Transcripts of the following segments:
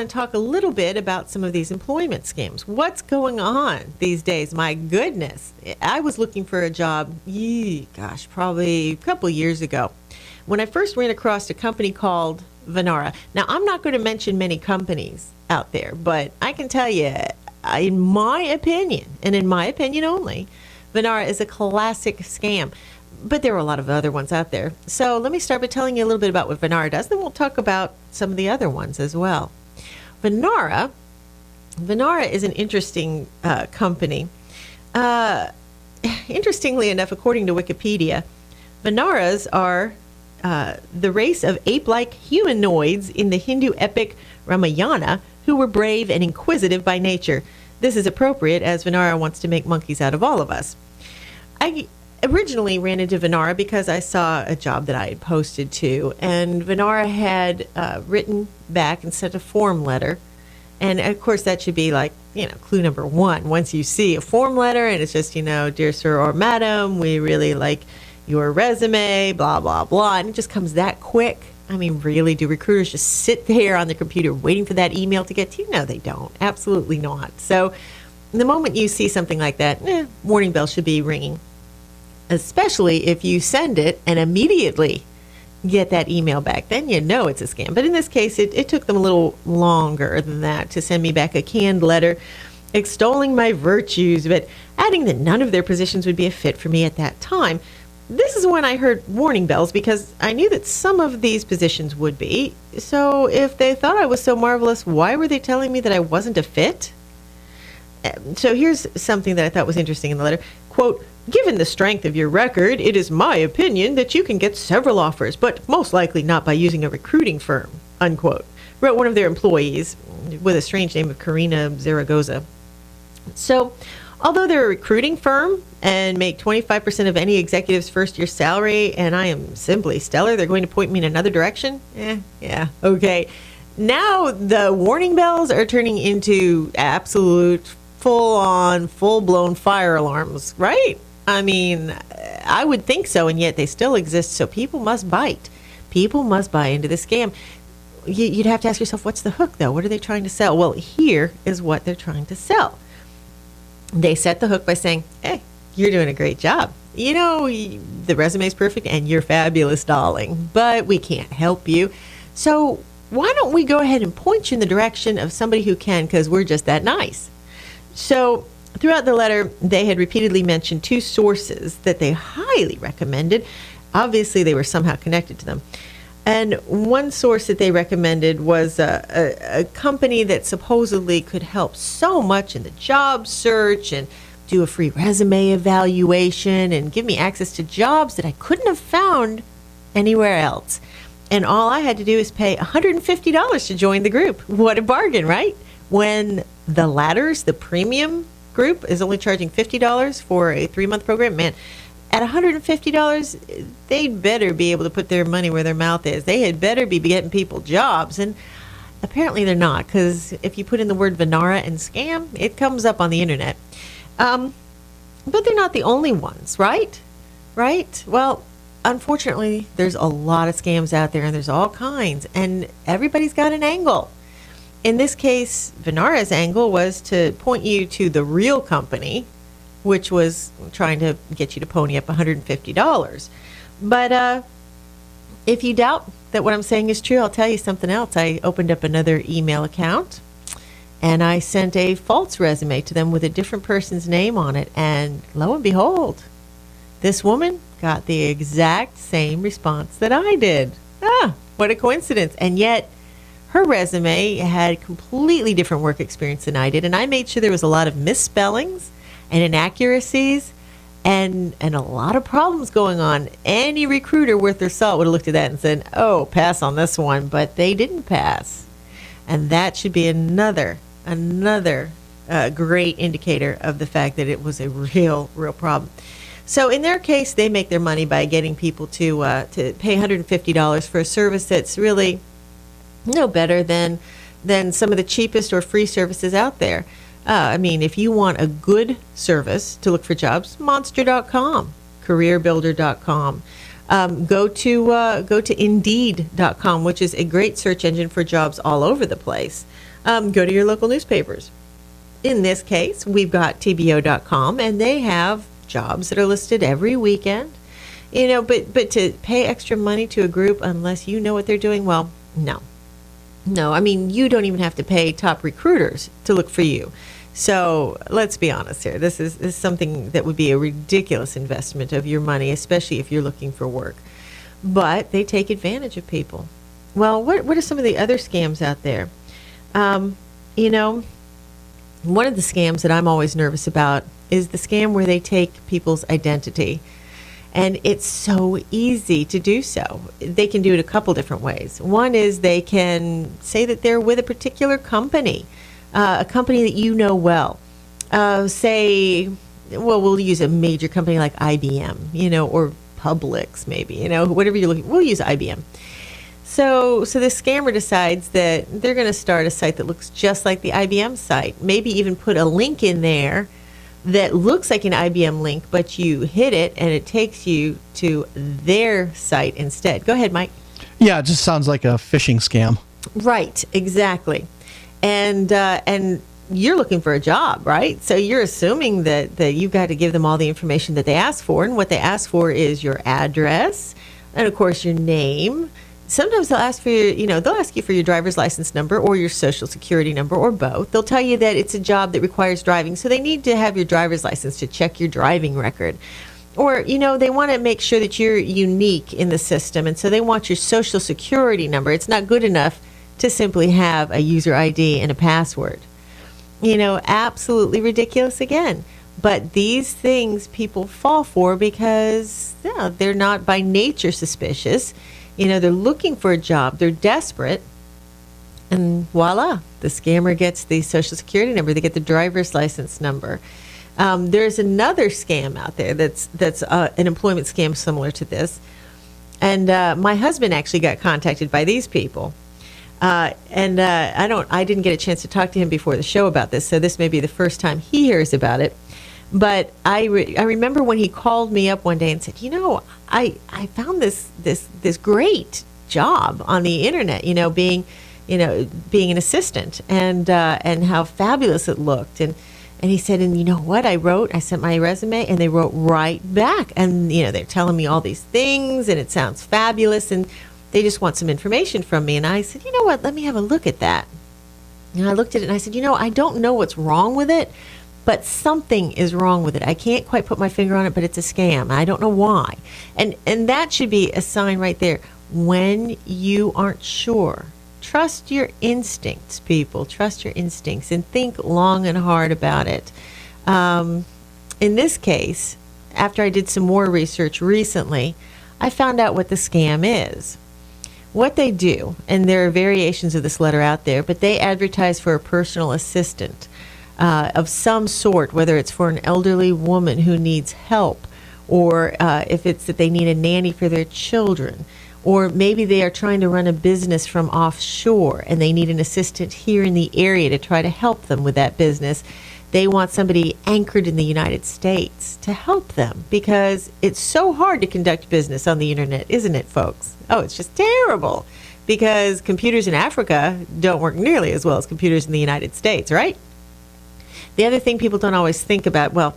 to talk a little bit about some of these employment scams. What's going on these days? My goodness. I was looking for a job, probably a couple years ago, when I first ran across a company called Venara. Now, I'm not going to mention many companies out there, but I can tell you, in my opinion, and in my opinion only, Venara is a classic scam. But there are a lot of other ones out there. So let me start by telling you a little bit about what Venara does, then we'll talk about some of the other ones as well. Venara is an interesting company. Interestingly enough, according to Wikipedia, Venaras are the race of ape-like humanoids in the Hindu epic Ramayana who were brave and inquisitive by nature. This is appropriate, as Venara wants to make monkeys out of all of us. I originally ran into Venara because I saw a job that I had posted to, and Venara had written back and sent a form letter. And of course, that should be like, clue number one. Once you see a form letter and it's just, dear sir or madam, we really like your resume, blah, blah, blah. And it just comes that quick. I mean, really, do recruiters just sit there on the computer waiting for that email to get to you? No, they don't. Absolutely not. So the moment you see something like that, warning bell should be ringing, especially if you send it and immediately get that email back. Then you know it's a scam. But in this case, it took them a little longer than that to send me back a canned letter extolling my virtues, but adding that none of their positions would be a fit for me at that time. This is when I heard warning bells, because I knew that some of these positions would be. So if they thought I was so marvelous, why were they telling me that I wasn't a fit? So here's something that I thought was interesting in the letter. Quote, given the strength of your record, it is my opinion that you can get several offers, but most likely not by using a recruiting firm, unquote, wrote one of their employees with a strange name of Karina Zaragoza. So although they're a recruiting firm and make 25% of any executive's first-year salary, and I am simply stellar, they're going to point me in another direction? Okay. Now the warning bells are turning into absolute full-on, full-blown fire alarms, right? I mean, I would think so, and yet they still exist, so people must bite. People must buy into the scam. You'd have to ask yourself, what's the hook, though? What are they trying to sell? Well, here is what they're trying to sell. They set the hook by saying, hey, you're doing a great job. The resume's perfect, and you're fabulous, darling, but we can't help you. So why don't we go ahead and point you in the direction of somebody who can, because we're just that nice. So throughout the letter, they had repeatedly mentioned two sources that they highly recommended. Obviously, they were somehow connected to them. And one source that they recommended was a company that supposedly could help so much in the job search and do a free resume evaluation and give me access to jobs that I couldn't have found anywhere else. And all I had to do is pay $150 to join the group. What a bargain, right? When the ladders, the premium group, is only charging $50 for a 3-month program, man, at $150, they'd better be able to put their money where their mouth is. They had better be getting people jobs. And apparently they're not, because if you put in the word Venara and scam, it comes up on the internet. But they're not the only ones, right? Right? Well, unfortunately, there's a lot of scams out there, and there's all kinds, and everybody's got an angle. In this case, Venara's angle was to point you to the real company, which was trying to get you to pony up $150. But if you doubt that what I'm saying is true, I'll tell you something else. I opened up another email account, and I sent a false resume to them with a different person's name on it. And lo and behold, this woman got the exact same response that I did. What a coincidence. And yet her resume had completely different work experience than I did. And I made sure there was a lot of misspellings and inaccuracies and a lot of problems going on. Any recruiter worth their salt would have looked at that and said, oh, pass on this one. But they didn't pass. And that should be another great indicator of the fact that it was a real problem. So in their case, they make their money by getting people to pay $150 for a service that's really no better than some of the cheapest or free services out there. I mean, if you want a good service to look for jobs, monster.com, careerbuilder.com. Go to Indeed.com, which is a great search engine for jobs all over the place. Go to your local newspapers. In this case, we've got TBO.com, and they have jobs that are listed every weekend. But to pay extra money to a group unless you know what they're doing, well, no. No, I mean, you don't even have to pay top recruiters to look for you. So let's be honest here. This is something that would be a ridiculous investment of your money, especially if you're looking for work. But they take advantage of people. Well, what are some of the other scams out there? One of the scams that I'm always nervous about is the scam where they take people's identity. And it's so easy to do so. They can do it a couple different ways. One is they can say that they're with a particular company, a company that you know well. We'll use a major company like IBM, or Publix maybe, whatever you're looking. We'll use IBM. So the scammer decides that they're going to start a site that looks just like the IBM site. Maybe even put a link in there that looks like an IBM link, but you hit it and it takes you to their site instead. Go ahead, Mike. Yeah, it just sounds like a phishing scam. Right, exactly. And you're looking for a job, right? So you're assuming that you've got to give them all the information that they ask for. And what they ask for is your address and, of course, your name. Sometimes they'll ask for they'll ask you for your driver's license number or your social security number or both. They'll tell you that it's a job that requires driving, so they need to have your driver's license to check your driving record. Or, they want to make sure that you're unique in the system, and so they want your social security number. It's not good enough to simply have a user ID and a password. Absolutely ridiculous again. But these things people fall for because they're not by nature suspicious. They're looking for a job. They're desperate. And voila, the scammer gets the social security number. They get the driver's license number. There's another scam out there that's an employment scam similar to this. And my husband actually got contacted by these people. I didn't get a chance to talk to him before the show about this, so this may be the first time he hears about it. But I remember when he called me up one day and said, I found this great job on the internet, being an assistant and how fabulous it looked. And he said, and you know what I sent my resume and they wrote right back. And, they're telling me all these things and it sounds fabulous and they just want some information from me. And I said, you know what, let me have a look at that. And I looked at it and I said, I don't know what's wrong with it. But something is wrong with it. I can't quite put my finger on it, but it's a scam. I don't know why. And that should be a sign right there. When you aren't sure, trust your instincts, people. Trust your instincts and think long and hard about it. In this case, after I did some more research recently, I found out what the scam is. What they do, and there are variations of this letter out there, but they advertise for a personal assistant. Of some sort, whether it's for an elderly woman who needs help, or if it's that they need a nanny for their children, or maybe they are trying to run a business from offshore and they need an assistant here in the area to try to help them with that business. They want somebody anchored in the United States to help them because it's so hard to conduct business on the internet, isn't it, folks? Oh, it's just terrible because computers in Africa don't work nearly as well as computers in the United States, right? The other thing people don't always think about,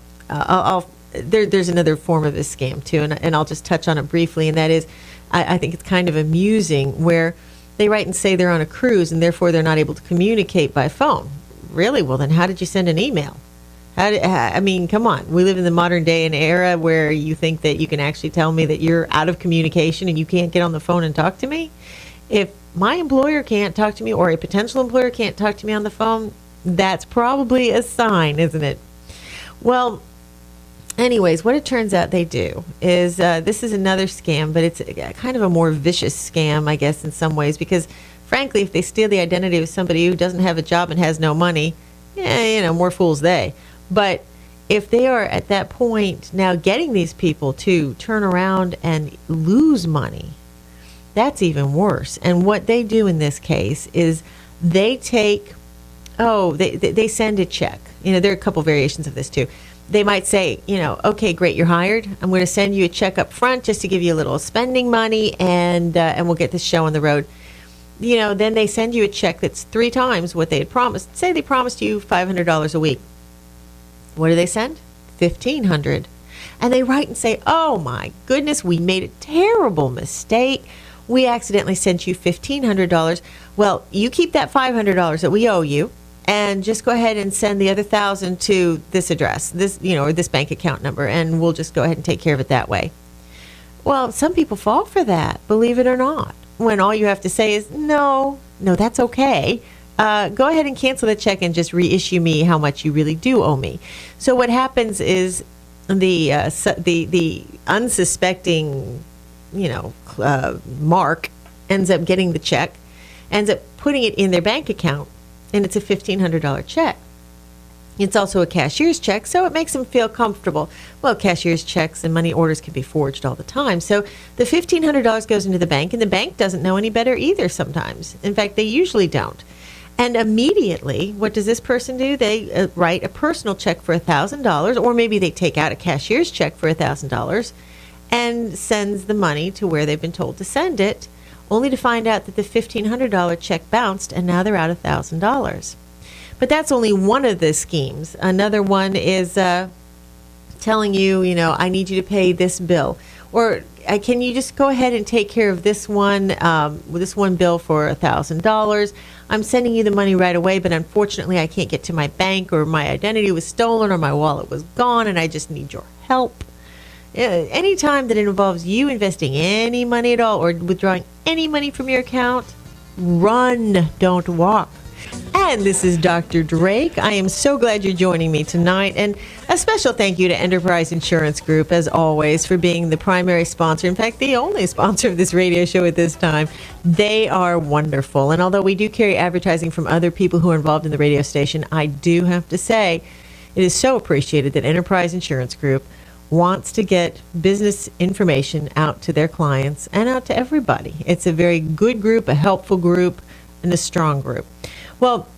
there's another form of this scam too, and I'll just touch on it briefly, and that is, I think it's kind of amusing where they write and say they're on a cruise and therefore they're not able to communicate by phone. Really? Well, then how did you send an email? Come on. We live in the modern day and era where you think that you can actually tell me that you're out of communication and you can't get on the phone and talk to me? If my employer can't talk to me or a potential employer can't talk to me on the phone, that's probably a sign, isn't it? Well, anyways, what it turns out they do is this is another scam, but it's kind of a more vicious scam, I guess, in some ways, because frankly, if they steal the identity of somebody who doesn't have a job and has no money, more fools they. But if they are at that point now getting these people to turn around and lose money, that's even worse. And what they do in this case is they take... they send a check. There are a couple variations of this too. They might say, okay, great, you're hired. I'm going to send you a check up front just to give you a little spending money, and we'll get this show on the road. then they send you a check that's 3 times what they had promised. Say they promised you $500 a week. What do they send? $1,500. And they write and say, oh my goodness, we made a terrible mistake. We accidentally sent you $1,500. Well, you keep that $500 that we owe you, and just go ahead and send the other $1,000 to this address, or this bank account number, and we'll just go ahead and take care of it that way. Well, some people fall for that, believe it or not, when all you have to say is, no, that's okay. Go ahead and cancel the check and just reissue me how much you really do owe me. So what happens is the unsuspecting, Mark ends up getting the check, ends up putting it in their bank account, and it's a $1,500 check. It's also a cashier's check, so it makes them feel comfortable. Well, cashier's checks and money orders can be forged all the time. So the $1,500 goes into the bank, and the bank doesn't know any better either sometimes. In fact, they usually don't. And immediately, what does this person do? They write a personal check for $1,000, or maybe they take out a cashier's check for $1,000 and sends the money to where they've been told to send it, only to find out that the $1,500 check bounced, and now they're out $1,000. But that's only one of the schemes. Another one is telling you, I need you to pay this bill, or can you just go ahead and take care of this one bill for $1,000? I'm sending you the money right away, but unfortunately I can't get to my bank, or my identity was stolen, or my wallet was gone, and I just need your help. Anytime that it involves you investing any money at all or withdrawing any money from your account, run, don't walk. And this is Dr. Drake. I am so glad you're joining me tonight. And a special thank you to Enterprise Insurance Group, as always, for being the primary sponsor. In fact, the only sponsor of this radio show at this time. They are wonderful. And although we do carry advertising from other people who are involved in the radio station, I do have to say it is so appreciated that Enterprise Insurance Group wants to get business information out to their clients and out to everybody. It's a very good group, a helpful group, and a strong group. Well,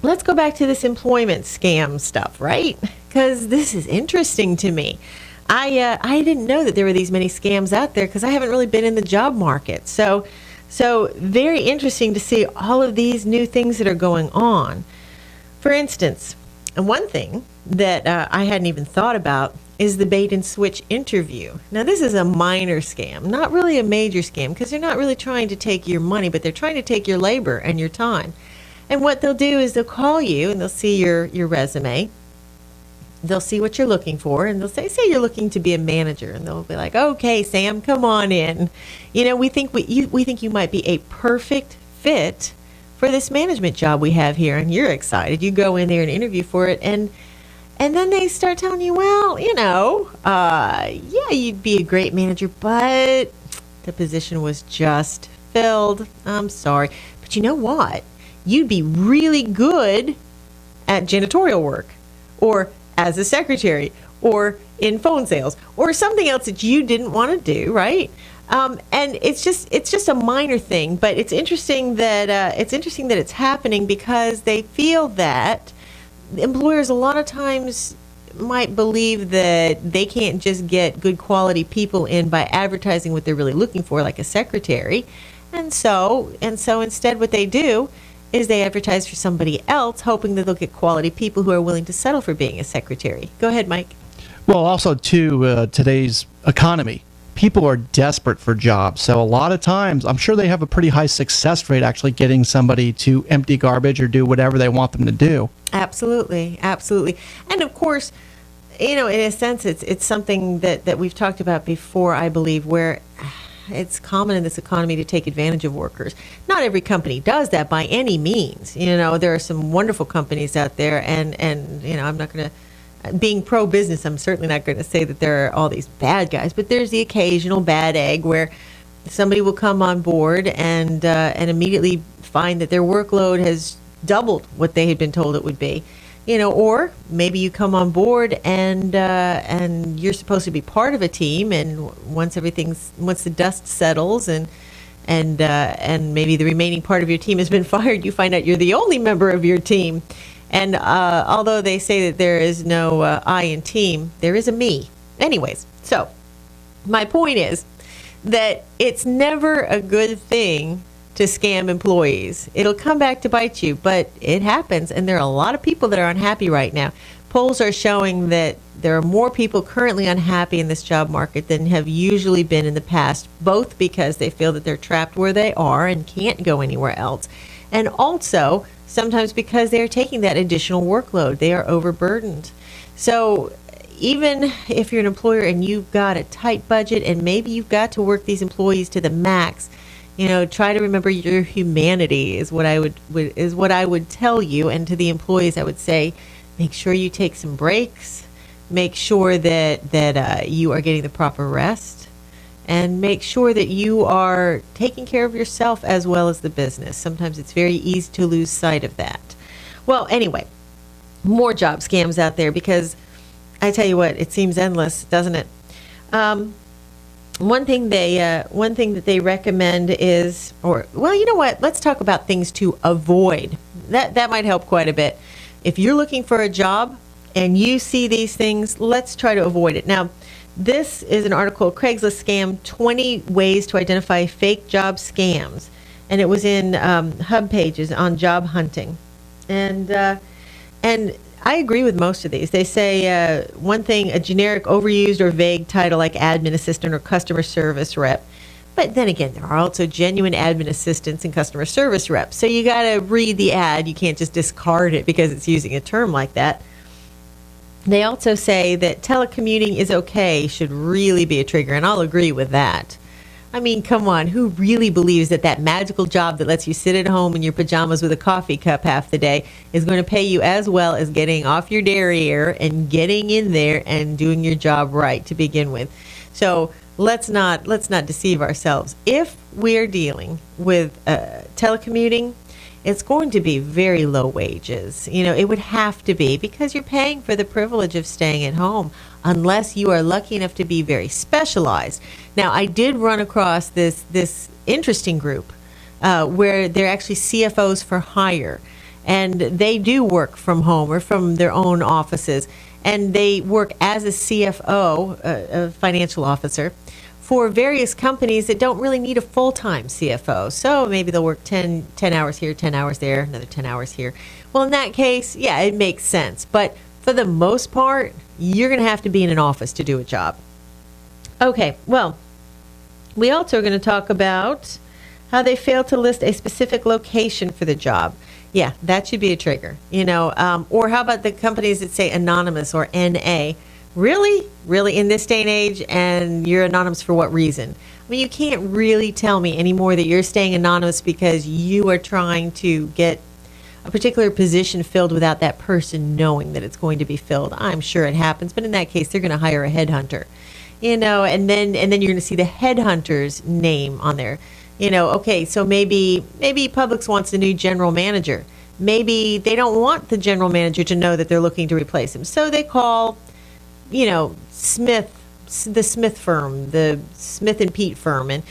let's go back to this employment scam stuff, right? Because this is interesting to me. I didn't know that there were these many scams out there because I haven't really been in the job market. So very interesting to see all of these new things that are going on. For instance, one thing that I hadn't even thought about is the bait and switch interview. Now, this is a minor scam, not really a major scam, because they're not really trying to take your money, but they're trying to take your labor and your time. And what they'll do is they'll call you and they'll see your resume. They'll see what you're looking for, and they'll say you're looking to be a manager, and they'll be like, "Okay, Sam, come on in. We think you might be a perfect fit for this management job we have here," and you're excited. You go in there and interview for it, and then they start telling you, well, yeah, you'd be a great manager, but the position was just filled. I'm sorry. But you know what? You'd be really good at janitorial work, or as a secretary, or in phone sales, or something else that you didn't want to do, right? And it's just a minor thing, but it's interesting that it's happening because they feel that employers a lot of times might believe that they can't just get good quality people in by advertising what they're really looking for, like a secretary. And so instead what they do is they advertise for somebody else, hoping that they'll get quality people who are willing to settle for being a secretary. Go ahead, Mike. Well, also, too, today's economy, people are desperate for jobs. So a lot of times, I'm sure they have a pretty high success rate actually getting somebody to empty garbage or do whatever they want them to do. Absolutely, absolutely. And of course, in a sense, it's something that we've talked about before, I believe, where it's common in this economy to take advantage of workers. Not every company does that by any means. There are some wonderful companies out there, and I'm not going to, being pro-business, I'm certainly not going to say that there are all these bad guys, but there's the occasional bad egg where somebody will come on board and immediately find that their workload has doubled what they had been told it would be. Or maybe you come on board and you're supposed to be part of a team, and once the dust settles and maybe the remaining part of your team has been fired, you find out you're the only member of your team. And although they say that there is no I in team, there is a me. Anyways, so my point is that it's never a good thing to scam employees. It'll come back to bite you, but it happens. And there are a lot of people that are unhappy right now. Polls are showing that there are more people currently unhappy in this job market than have usually been in the past, both because they feel that they're trapped where they are and can't go anywhere else, and also sometimes because they are taking that additional workload. They are overburdened. So even if you're an employer and you've got a tight budget and maybe you've got to work these employees to the max, try to remember your humanity is what I would tell you. And to the employees, I would say, make sure you take some breaks, make sure that you are getting the proper rest, and make sure that you are taking care of yourself as well as the business. Sometimes it's very easy to lose sight of that. Well, anyway, more job scams out there, because I tell you what, it seems endless, doesn't it? One thing that they recommend is, you know what? Let's talk about things to avoid. That might help quite a bit. If you're looking for a job and you see these things, let's try to avoid it. Now, this is an article, Craigslist Scam, 20 Ways to Identify Fake Job Scams. And it was in Hub Pages on job hunting. And I agree with most of these. They say, one thing, a generic, overused, or vague title like admin assistant or customer service rep. But then again, there are also genuine admin assistants and customer service reps. So you got to read the ad. You can't just discard it because it's using a term like that. They also say that telecommuting is okay should really be a trigger, and I'll agree with that. I mean, come on, who really believes that magical job that lets you sit at home in your pajamas with a coffee cup half the day is going to pay you as well as getting off your derriere and getting in there and doing your job right to begin with? So let's not deceive ourselves. If we're dealing with telecommuting, it's going to be very low wages. It would have to be, because you're paying for the privilege of staying at home, unless you are lucky enough to be very specialized. Now, I did run across this interesting group where they're actually CFOs for hire, and they do work from home or from their own offices, and they work as a CFO, a financial officer, for various companies that don't really need a full-time CFO. So maybe they'll work 10 hours here, 10 hours there, another 10 hours here. Well, in that case, yeah, it makes sense. But for the most part, you're going to have to be in an office to do a job. Okay, well, we also are going to talk about how they fail to list a specific location for the job. Yeah, that should be a trigger. Or how about the companies that say anonymous or NA? Really in this day and age, and you're anonymous for what reason? I mean, you can't really tell me anymore that you're staying anonymous because you are trying to get a particular position filled without that person knowing that it's going to be filled. I'm sure it happens, but in that case, they're going to hire a headhunter, and then you're going to see the headhunter's name on there. Okay, so maybe Publix wants a new general manager. Maybe they don't want the general manager to know that they're looking to replace him, so they call the Smith firm, the Smith and Pete firm,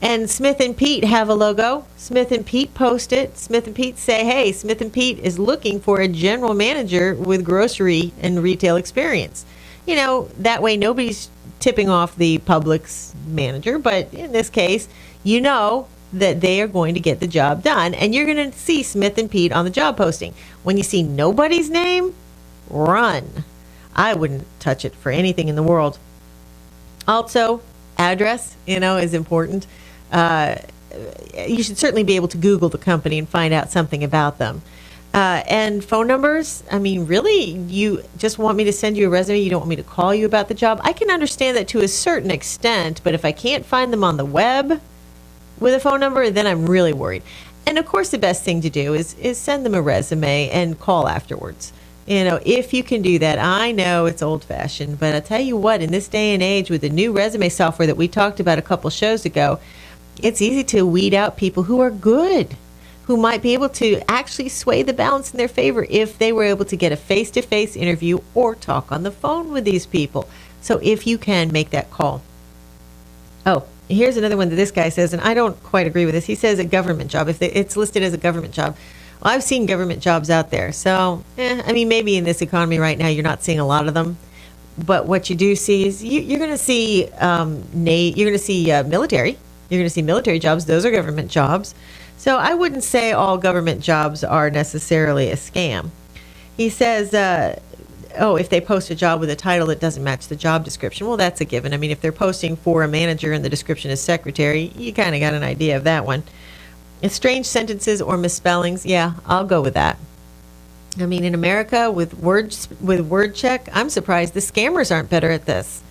and Smith and Pete have a logo. Smith and Pete post it. Smith and Pete say, hey, Smith and Pete is looking for a general manager with grocery and retail experience. That way nobody's tipping off the Publix manager, but in this case, that they are going to get the job done, and you're going to see Smith and Pete on the job posting. When you see nobody's name, run. I wouldn't touch it for anything in the world. Also, address, is important. You should certainly be able to Google the company and find out something about them. And phone numbers, I mean, really, you just want me to send you a resume? You don't want me to call you about the job? I can understand that to a certain extent, but if I can't find them on the web with a phone number, then I'm really worried. And of course, the best thing to do is send them a resume and call afterwards. If you can do that. I know it's old-fashioned, but I tell you what, in this day and age with the new resume software that we talked about a couple shows ago, it's easy to weed out people who are good, who might be able to actually sway the balance in their favor if they were able to get a face-to-face interview or talk on the phone with these people. So if you can, make that call. Oh, here's another one that this guy says, and I don't quite agree with this. He says a government job. If it's listed as a government job. Well, I've seen government jobs out there. So, maybe in this economy right now, you're not seeing a lot of them. But what you do see is you're going to see military. You're going to see military jobs. Those are government jobs. So I wouldn't say all government jobs are necessarily a scam. He says, if they post a job with a title that doesn't match the job description, well, that's a given. I mean, if they're posting for a manager and the description is secretary, you kind of got an idea of that one. Strange sentences or misspellings, yeah, I'll go with that. I mean, in America, with word check, I'm surprised the scammers aren't better at this.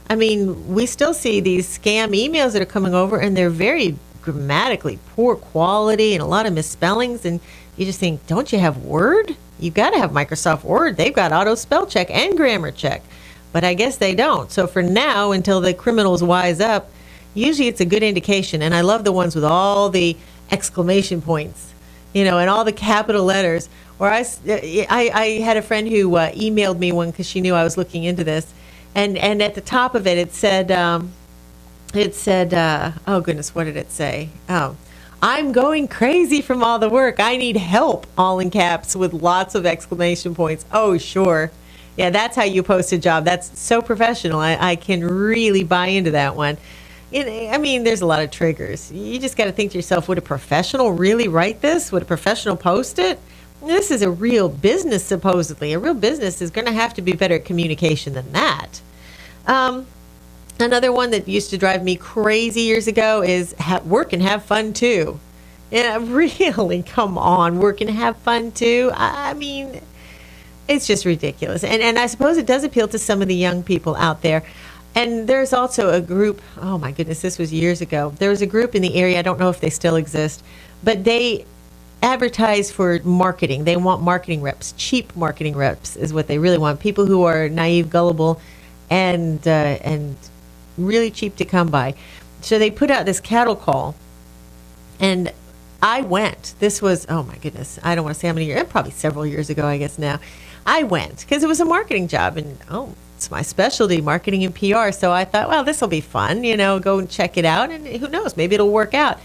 I mean, we still see these scam emails that are coming over, and they're very grammatically poor quality and a lot of misspellings, and you just think, don't you have Word? You've got to have Microsoft Word. They've got auto spell check and grammar check, but I guess they don't. So for now, until the criminals wise up, usually it's a good indication, and I love the ones with all the exclamation points, and all the capital letters. Or I had a friend who emailed me one because she knew I was looking into this, and at the top of it, it said, oh goodness, what did it say? Oh, I'm going crazy from all the work. I need help, all in caps with lots of exclamation points. Oh, sure. Yeah, that's how you post a job. That's so professional. I can really buy into that one. I mean, there's a lot of triggers. You just got to think to yourself, would a professional really write this? Would a professional post it? This is a real business, supposedly. A real business is going to have to be better at communication than that. Another one that used to drive me crazy years ago is work and have fun too. Yeah, really, come on, work and have fun too. I mean, it's just ridiculous. And I suppose it does appeal to some of the young people out there. And there's also a group, oh my goodness, this was years ago. There was a group in the area, I don't know if they still exist, but they advertise for marketing. They want marketing reps. Cheap marketing reps is what they really want. People who are naive, gullible, and really cheap to come by. So they put out this cattle call, and I went. This was, oh my goodness, I don't want to say how many years, probably several years ago, I guess now. I went because it was a marketing job, and it's my specialty, marketing and PR. So I thought, well, this will be fun, go and check it out, and who knows, maybe it'll work out.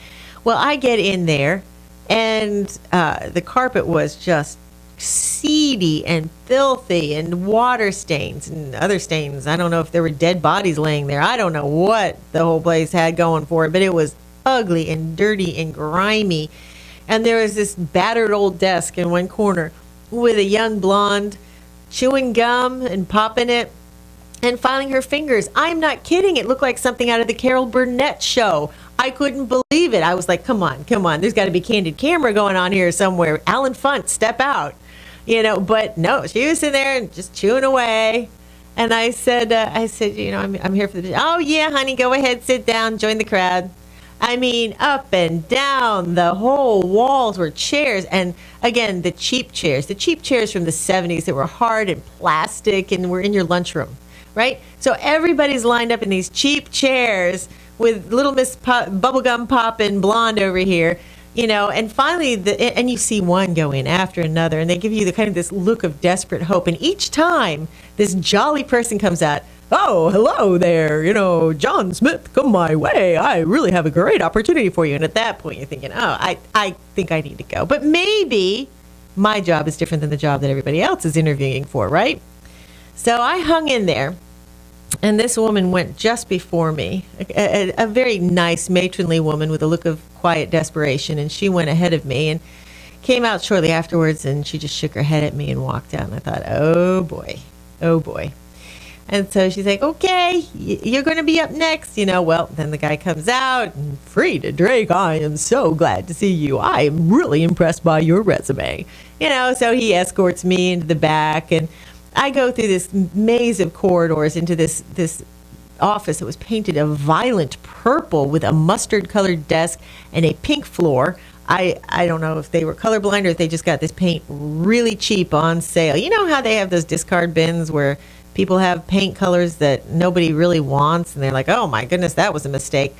Well, I get in there, and the carpet was just seedy and filthy and water stains and other stains. I don't know if there were dead bodies laying there. I don't know what the whole place had going for it, but it was ugly and dirty and grimy. And there was this battered old desk in one corner with a young blonde chewing gum and popping it and filing her fingers. I'm not kidding. It looked like something out of the Carol Burnett show. I couldn't believe it. I was like, come on. There's got to be candid camera going on here somewhere. Alan Funt, step out. But no, she was in there and just chewing away. And I said, I'm here for the, oh yeah, honey, go ahead, sit down, join the crowd. I mean, up and down, the whole walls were chairs. And again, the cheap chairs from the 70s that were hard and plastic and were in your lunchroom, right? So everybody's lined up in these cheap chairs with little Miss Bubblegum Poppin' blonde over here, and finally, and you see one go in after another, and they give you the kind of this look of desperate hope. And each time this jolly person comes out, oh, hello there, John Smith, come my way. I really have a great opportunity for you. And at that point, you're thinking, I think I need to go. But maybe my job is different than the job that everybody else is interviewing for, right? So I hung in there. And this woman went just before me, a very nice matronly woman with a look of quiet desperation. And she went ahead of me and came out shortly afterwards, and she just shook her head at me and walked out. And I thought, oh boy. And so she's like, okay, you're going to be up next. Well, then the guy comes out, and Freda Drake, I am so glad to see you. I am really impressed by your resume. So he escorts me into the back, and I go through this maze of corridors into this office that was painted a violent purple with a mustard-colored desk and a pink floor. I don't know if they were colorblind or if they just got this paint really cheap on sale. You know how they have those discard bins where people have paint colors that nobody really wants, and they're like, oh my goodness, that was a mistake.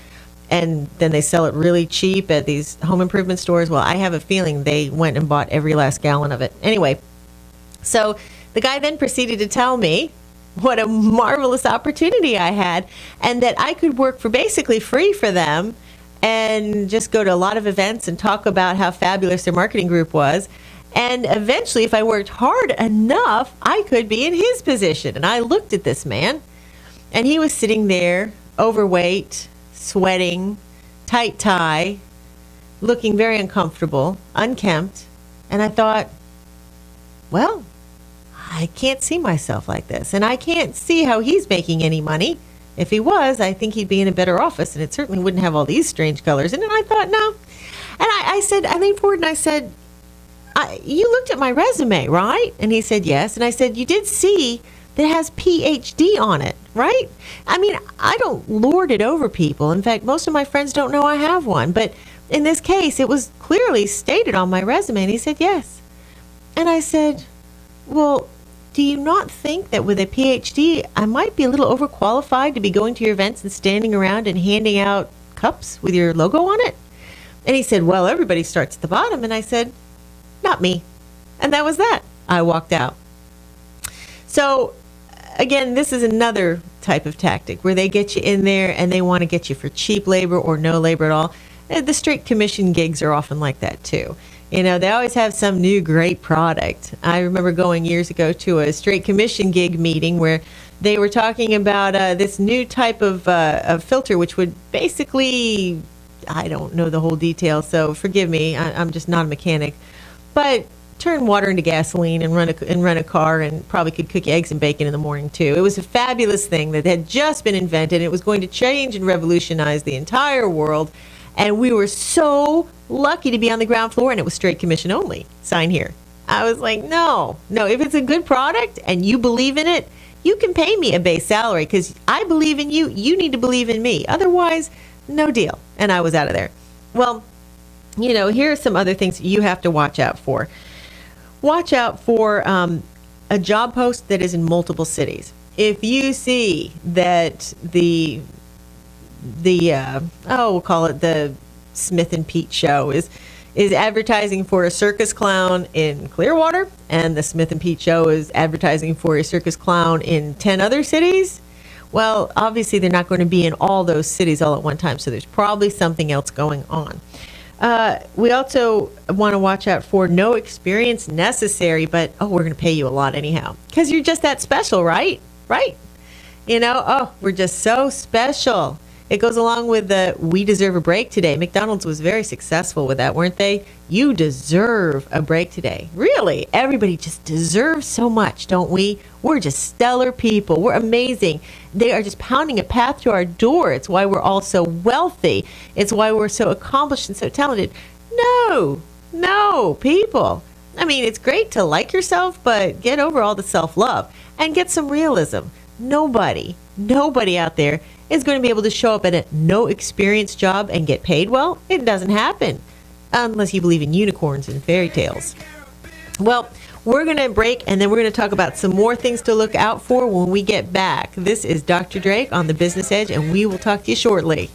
And then they sell it really cheap at these home improvement stores. Well, I have a feeling they went and bought every last gallon of it. Anyway, so the guy then proceeded to tell me what a marvelous opportunity I had, and that I could work for basically free for them and just go to a lot of events and talk about how fabulous their marketing group was. And eventually, if I worked hard enough, I could be in his position. And I looked at this man, and he was sitting there, overweight, sweating, tight tie, looking very uncomfortable, unkempt. And I thought, well, I can't see myself like this. And I can't see how he's making any money. If he was, I think he'd be in a better office, and it certainly wouldn't have all these strange colors. And then I thought, no. And I leaned forward and I said, you looked at my resume, right? And he said, yes. And I said, you did see that it has PhD on it, right? I mean, I don't lord it over people. In fact, most of my friends don't know I have one. But in this case, it was clearly stated on my resume. And he said, yes. And I said, well, do you not think that with a PhD, I might be a little overqualified to be going to your events and standing around and handing out cups with your logo on it? And he said, well, everybody starts at the bottom. And I said, not me. And that was that. I walked out. So, again, this is another type of tactic where they get you in there and they want to get you for cheap labor or no labor at all. The straight commission gigs are often like that, too. You know, they always have some new great product. I remember going years ago to a straight commission gig meeting where they were talking about this new type of filter, which would basically, I don't know the whole details, so forgive me. I'm just not a mechanic. But turn water into gasoline and run a car, and probably could cook eggs and bacon in the morning, too. It was a fabulous thing that had just been invented. It was going to change and revolutionize the entire world. And we were so lucky to be on the ground floor, and it was straight commission only. Sign here. I was like, no, if it's a good product and you believe in it, you can pay me a base salary because I believe in you. You need to believe in me. Otherwise, no deal. And I was out of there. Well, you know, here are some other things you have to watch out for. Watch out for a job post that is in multiple cities. If you see that we'll call it the Smith and Pete show is advertising for a circus clown in Clearwater, and the Smith and Pete show is advertising for a circus clown in 10 other cities, well, obviously they're not going to be in all those cities all at one time, so there's probably something else going on. We also want to watch out for no experience necessary, but, we're going to pay you a lot anyhow, because you're just that special, right? Right? You know, we're just so special. It goes along with the we deserve a break today. McDonald's was very successful with that, weren't they? You deserve a break today. Really, everybody just deserves so much, don't we? We're just stellar people. We're amazing. They are just pounding a path to our door. It's why we're all so wealthy. It's why we're so accomplished and so talented. No, people. I mean, it's great to like yourself, but get over all the self-love and get some realism. Nobody out there is going to be able to show up at a no experience job and get paid well. It doesn't happen unless you believe in unicorns and fairy tales. Well, we're going to break, and then we're going to talk about some more things to look out for when we get back. This is Dr. Drake on the Business Edge, and we will talk to you shortly.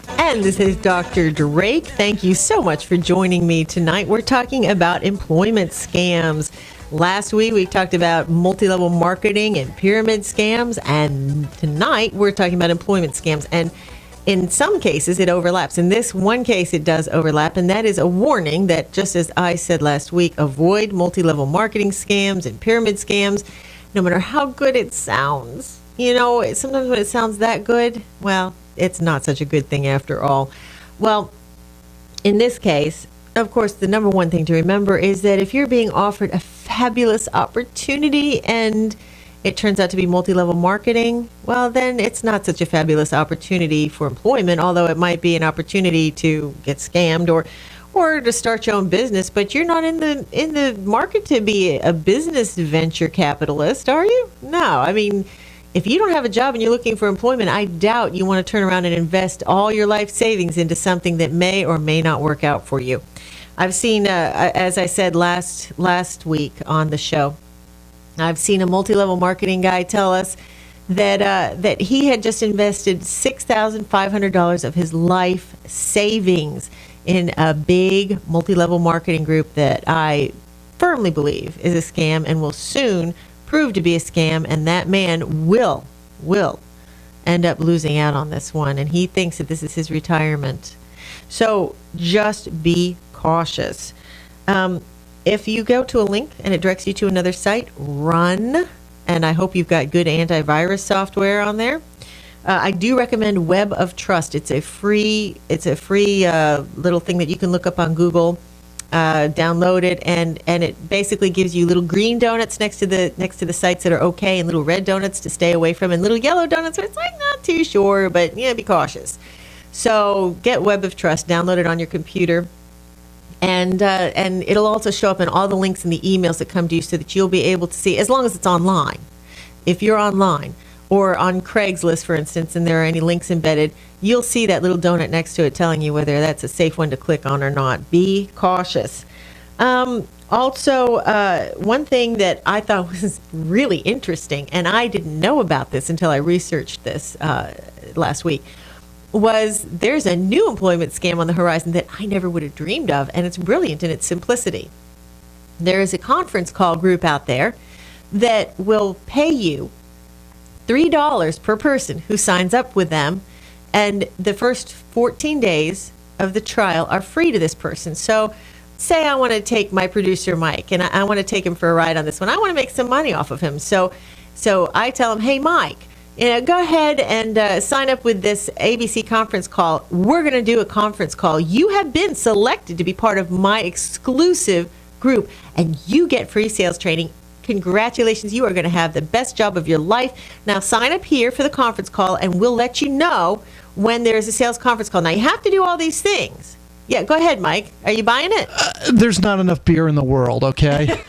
And this is Dr. Drake. Thank you so much for joining me tonight. We're talking about employment scams. Last week, we talked about multi-level marketing and pyramid scams, and tonight we're talking about employment scams. And in some cases, it overlaps. In this one case, it does overlap, and that is a warning that, just as I said last week, avoid multi-level marketing scams and pyramid scams, no matter how good it sounds. You know, sometimes when it sounds that good, well, it's not such a good thing after all. Well, in this case, of course, the number one thing to remember is that if you're being offered a fabulous opportunity and it turns out to be multi-level marketing, well, then it's not such a fabulous opportunity for employment, although it might be an opportunity to get scammed or to start your own business. But you're not in the market to be a business venture capitalist, are you? No. I mean, if you don't have a job and you're looking for employment, I doubt you want to turn around and invest all your life savings into something that may or may not work out for you. I've seen, as I said last week on the show, I've seen a multi-level marketing guy tell us that he had just invested $6,500 of his life savings in a big multi-level marketing group that I firmly believe is a scam and will soon prove to be a scam, and that man will end up losing out on this one, and he thinks that this is his retirement. So just be cautious. If you go to a link and it directs you to another site, run. And I hope you've got good antivirus software on there. I do recommend Web of Trust. It's a free little thing that you can look up on Google, download it, and it basically gives you little green donuts next to the sites that are okay, and little red donuts to stay away from, and little yellow donuts where it's like not too sure, but be cautious. So get Web of Trust, download it on your computer, and it'll also show up in all the links in the emails that come to you, so that you'll be able to see, as long as it's online. If you're online or on Craigslist, for instance, and there are any links embedded, you'll see that little donut next to it telling you whether that's a safe one to click on or not. Be cautious. Also, one thing that I thought was really interesting, and I didn't know about this until I researched this last week, was there's a new employment scam on the horizon that I never would have dreamed of, and it's brilliant in its simplicity. There is a conference call group out there that will pay you $3 per person who signs up with them, and the first 14 days of the trial are free to this person. So say I want to take my producer Mike, and I want to take him for a ride on this one. I want to make some money off of him. So I tell him, hey Mike, go ahead and sign up with this ABC conference call. We're going to do a conference call. You have been selected to be part of my exclusive group, and you get free sales training. Congratulations, you are going to have the best job of your life. Now sign up here for the conference call, and we'll let you know when there's a sales conference call. Now you have to do all these things. Yeah, go ahead, Mike. Are you buying it? There's not enough beer in the world, okay?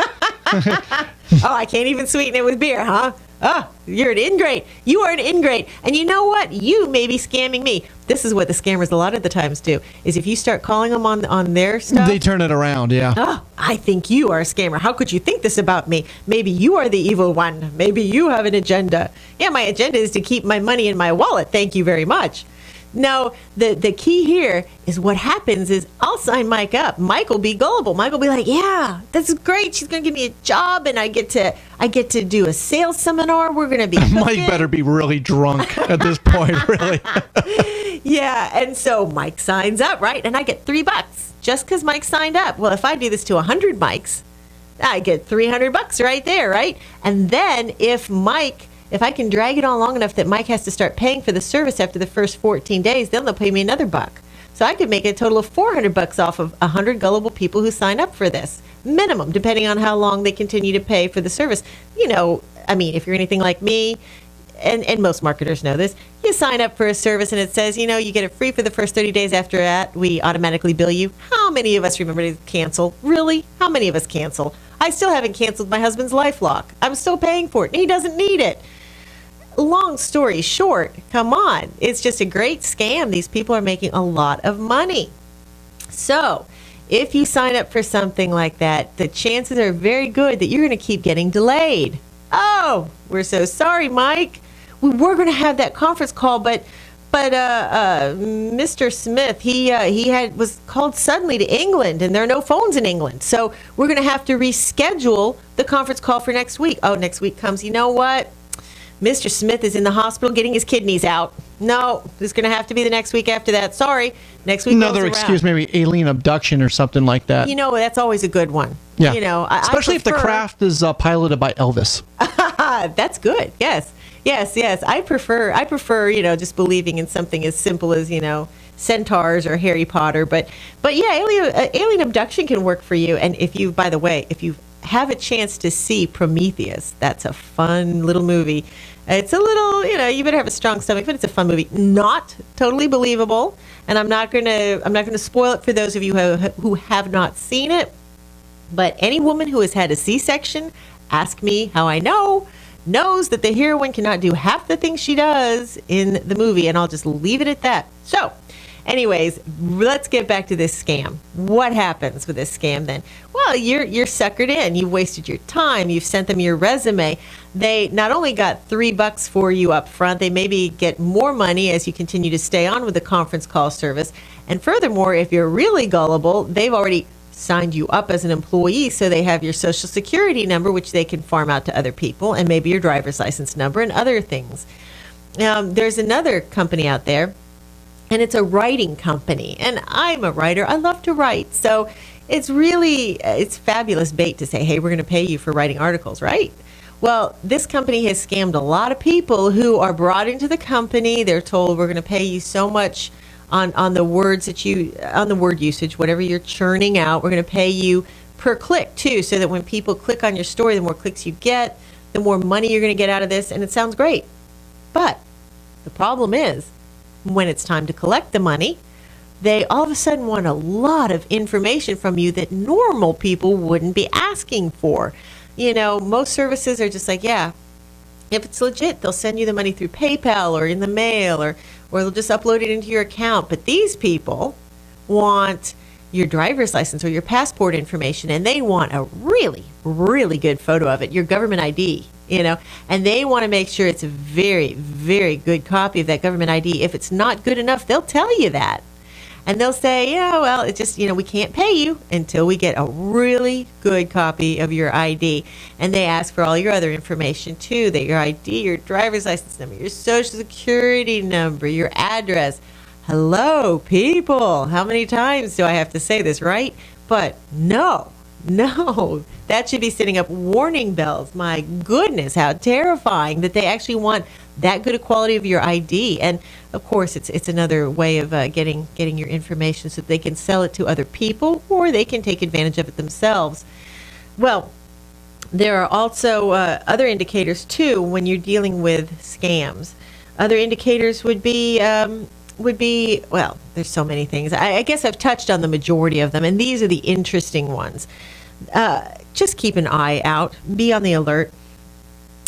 Oh, I can't even sweeten it with beer, huh? Oh, you're an ingrate. You are an ingrate. And you know what? You may be scamming me. This is what the scammers a lot of the times do, is if you start calling them on their stuff. They turn it around, yeah. Oh, I think you are a scammer. How could you think this about me? Maybe you are the evil one. Maybe you have an agenda. Yeah, my agenda is to keep my money in my wallet. Thank you very much. No, the key here is what happens is I'll sign Mike up. Mike will be gullible. Mike will be like, yeah, that's great. She's going to give me a job, and I get to do a sales seminar. We're going to be Mike better be really drunk at this point, really. Yeah, and so Mike signs up, right? And I get $3 just because Mike signed up. Well, if I do this to 100 Mikes, I get $300 right there, right? And then if I can drag it on long enough that Mike has to start paying for the service after the first 14 days, then they'll pay me another $1. So I could make a total of $400 off of 100 gullible people who sign up for this. Minimum, depending on how long they continue to pay for the service. If you're anything like me, and most marketers know this, you sign up for a service and it says, you get it free for the first 30 days. After that, we automatically bill you. How many of us remember to cancel? Really? How many of us cancel? I still haven't canceled my husband's LifeLock. I'm still paying for it, and he doesn't need it. Long story short, come on. It's just a great scam. These people are making a lot of money. So if you sign up for something like that, the chances are very good that you're going to keep getting delayed. Oh, we're so sorry, Mike. We were going to have that conference call, but Mr. Smith, he was called suddenly to England, and there are no phones in England. So we're going to have to reschedule the conference call for next week. Oh, next week comes, you know what? Mr. Smith is in the hospital getting his kidneys out. No, it's going to have to be the next week after that. Sorry. Next week another excuse, maybe alien abduction or something like that. That's always a good one. Yeah. Especially if the craft is piloted by Elvis. That's good. Yes. I prefer, just believing in something as simple as, centaurs or Harry Potter. But yeah, alien abduction can work for you. And if you have a chance to see Prometheus, that's a fun little movie. It's a little, you better have a strong stomach, but it's a fun movie. Not totally believable, and I'm not gonna spoil it for those of you who have not seen it. But any woman who has had a C-section, ask me how I knows that the heroine cannot do half the things she does in the movie, and I'll just leave it at that. So, anyways, let's get back to this scam. What happens with this scam then? Well, you're suckered in. You've wasted your time. You've sent them your resume. They not only got $3 for you up front, they maybe get more money as you continue to stay on with the conference call service. And furthermore, if you're really gullible, they've already signed you up as an employee, so they have your social security number, which they can farm out to other people, and maybe your driver's license number and other things. There's another company out there, and it's a writing company. And I'm a writer. I love to write. So it's fabulous bait to say, hey, we're going to pay you for writing articles, right? Well, this company has scammed a lot of people who are brought into the company. They're told we're going to pay you so much on the words on the word usage, whatever you're churning out. We're going to pay you per click too, so that when people click on your story, the more clicks you get, the more money you're going to get out of this, and it sounds great. But the problem is, when it's time to collect the money, they all of a sudden want a lot of information from you that normal people wouldn't be asking for. Most services are just like, yeah, if it's legit, they'll send you the money through PayPal or in the mail, or they'll just upload it into your account. But these people want your driver's license or your passport information, and they want a really, really good photo of it, your government ID, and they want to make sure it's a very, very good copy of that government ID. If it's not good enough, they'll tell you that. And they'll say, yeah, well, it's just, we can't pay you until we get a really good copy of your ID. And they ask for all your other information, too, that your ID, your driver's license number, your social security number, your address. Hello, people. How many times do I have to say this, right? But no, that should be setting up warning bells. My goodness, how terrifying that they actually want that good a quality of your ID. And of course, it's another way of getting your information so that they can sell it to other people, or they can take advantage of it themselves. Well, there are also other indicators too when you're dealing with scams. Other indicators would be, well, there's so many things. I guess I've touched on the majority of them, and these are the interesting ones. Just keep an eye out. Be on the alert.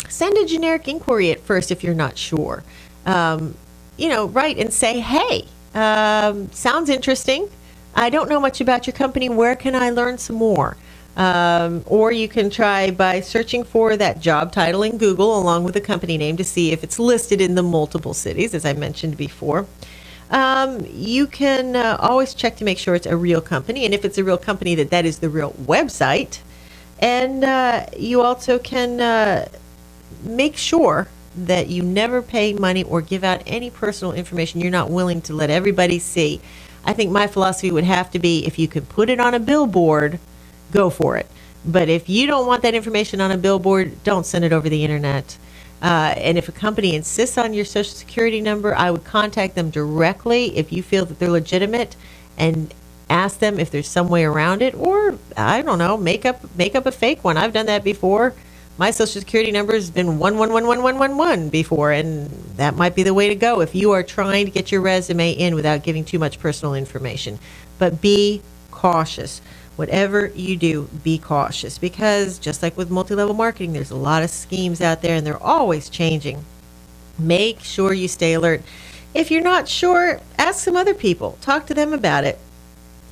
Send a generic inquiry at first if you're not sure. Write and say, hey, sounds interesting. I don't know much about your company. Where can I learn some more? Or you can try by searching for that job title in Google along with the company name to see if it's listed in the multiple cities, as I mentioned before. You can always check to make sure it's a real company, and if it's a real company, that is the real website. And you also can make sure that you never pay money or give out any personal information you're not willing to let everybody see. I think my philosophy would have to be, if you can put it on a billboard, go for it. But if you don't want that information on a billboard, don't send it over the internet. And if a company insists on your social security number, I would contact them directly if you feel that they're legitimate, and ask them if there's some way around it, or I don't know, make up a fake one. I've done that before. My social security number has been 111111 before, and that might be the way to go if you are trying to get your resume in without giving too much personal information. But be cautious. Whatever you do, be cautious, because just like with multi-level marketing, there's a lot of schemes out there, and they're always changing. Make sure you stay alert. If you're not sure, ask some other people. Talk to them about it.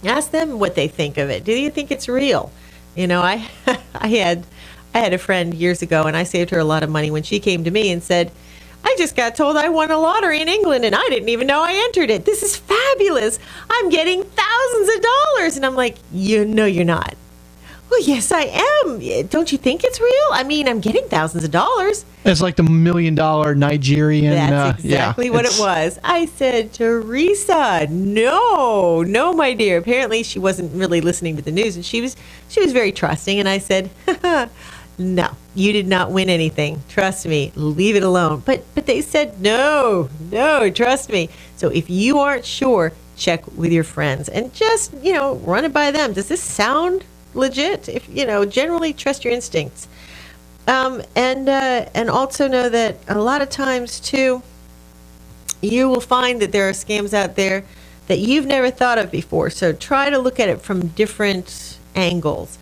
Ask them what they think of it. Do you think it's real? I had a friend years ago, and I saved her a lot of money when she came to me and said, I just got told I won a lottery in England, and I didn't even know I entered it. This is fabulous. I'm getting thousands of dollars. And I'm like, you're not. Well, yes, I am. Don't you think it's real? I mean, I'm getting thousands of dollars. It's like the $1 million Nigerian. That's exactly what it was. I said, Teresa, no, my dear. Apparently, she wasn't really listening to the news, and she was very trusting. And I said, no, you did not win anything. Trust me, leave it alone. But they said, no, trust me. So if you aren't sure, check with your friends and just, run it by them. Does this sound legit? If, generally trust your instincts. And also know that a lot of times too, you will find that there are scams out there that you've never thought of before. So try to look at it from different angles.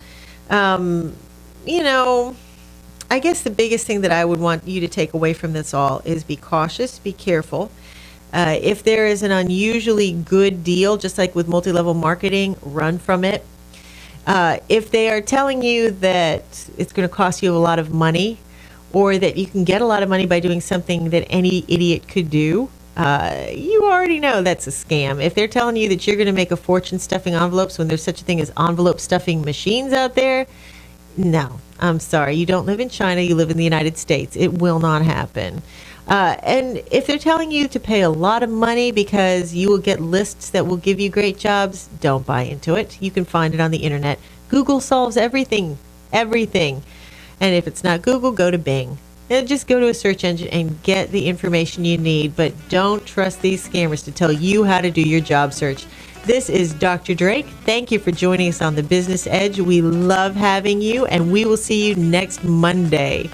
I guess the biggest thing that I would want you to take away from this all is be cautious, be careful. If there is an unusually good deal, just like with multi-level marketing, run from it. If they are telling you that it's going to cost you a lot of money, or that you can get a lot of money by doing something that any idiot could do, you already know that's a scam. If they're telling you that you're going to make a fortune stuffing envelopes when there's such a thing as envelope stuffing machines out there, no, I'm sorry. You don't live in China. You live in the United States. It will not happen. And if they're telling you to pay a lot of money because you will get lists that will give you great jobs, don't buy into it. You can find it on the internet. Google solves everything. And if it's not Google, go to Bing. And just go to a search engine and get the information you need, but don't trust these scammers to tell you how to do your job search. This is Dr. Drake. Thank you for joining us on The Business Edge. We love having you, and we will see you next Monday.